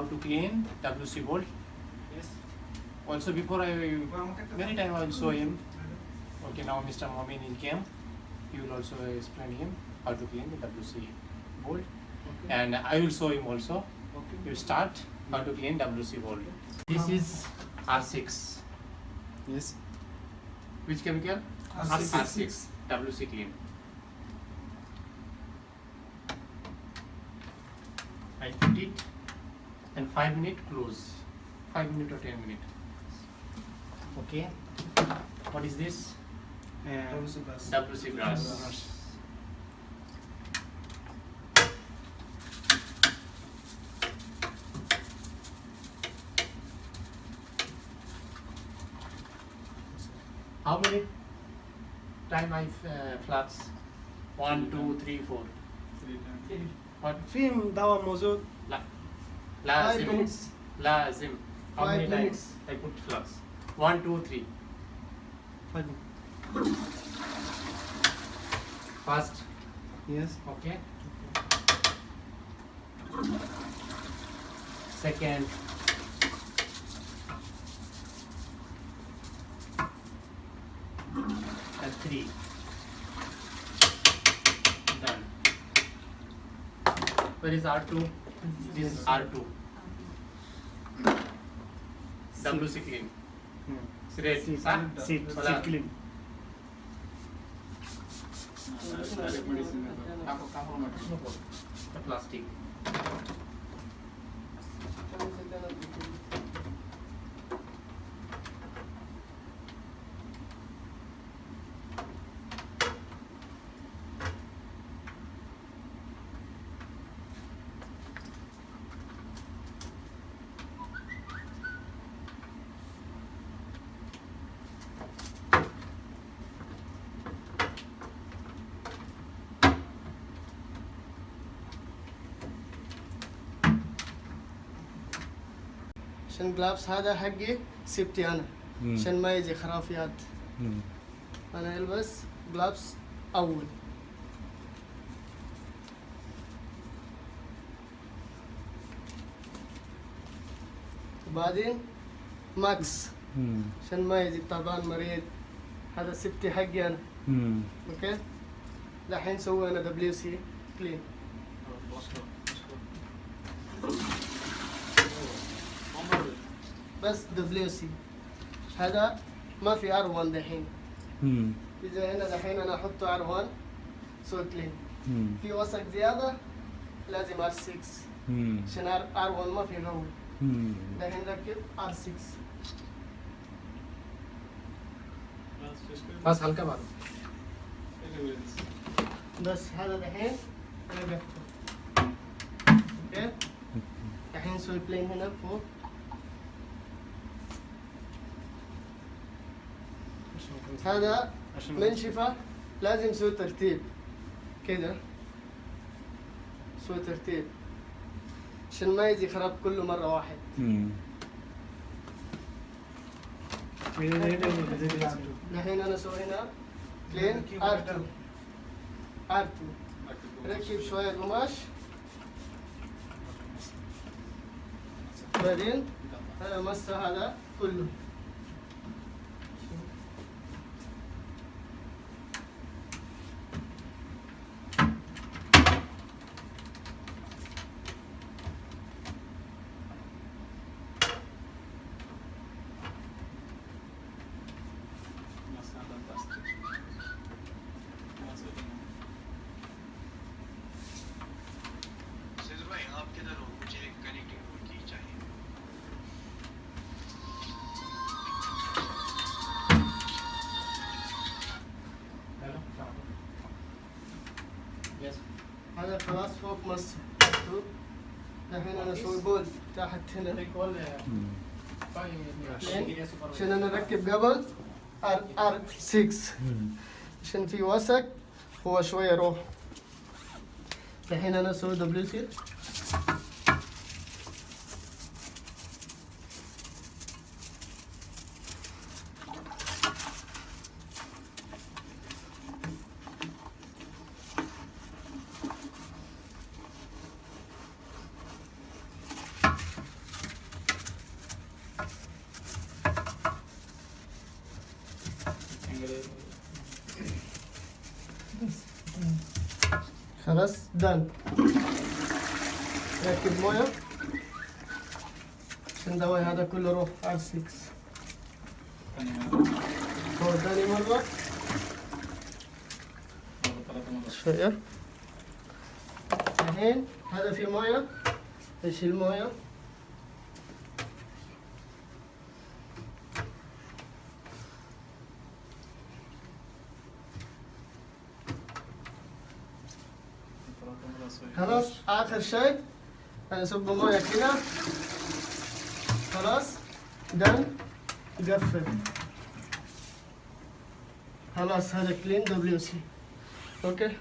how to clean WC bolt. Yes. Also before many time I will show him. Okay, now Mr. Momin came. He will also explain him how to clean the WC bolt. Okay. And I will show him also. Okay. You start how to clean WC bolt. This is R6. Yes. Which chemical? R6. R6. WC clean. I put it and 5 minutes close. 5 minutes or 10 minutes. Okay. What is this? WC brush. How many time I flux? 1, 2, 3, 4. What? فيهم دواء موجود. La. 5 Lazim. minutes. Lazim. How 5 many minutes. times I put flux? 1, 2, 3. 5 First. Yes. Okay. Second. And 3. Done. Where is R2? This is R2. WC clean. Straight. Sit clean. The plastic. عشان جلابس هذا حقي سبتي انا عشان ما يجي خرافيات. انا البس جلابس اول. وبعدين ماكس عشان ما يجي تعبان مريض. هذا سبتي حقي انا. اوكي. الحين سوينا WC كلين. بس WC هذا ما في R1 دحين. إذا هنا دحين أنا أحطه R1 سو كلين. في وسخ زيادة لازم R6 عشان R1 ما في غول. دحين ركب R6. बस हल्का मारो. بس هذا دحين أنا بقفل. أوكي. دحين سوي بلين هنا فوق. هذا منشفة لازم نسوي ترتيب كده. سوي ترتيب عشان ما يجي خراب كله مرة واحد. الحين أنا أسوي هنا كلين R2 ركب شوية قماش. بعدين أنا مسح هذا كله. هذا خلاص فوق مصر. الحين انا اسوي بول تحت هنا عشان انا اركب قبل R6 عشان في وسك هو شويه يروح. الحين انا اسوي WC. خلاص دن. ركب مويه عشان دواي هذا كله روح R6. هو تاني مرة شوية. الحين هذا في مويه، نشيل مويه. خلاص آخر شيء هنصب مويه كده. خلاص دن. قفل. خلاص هذا كلين WC. اوكي.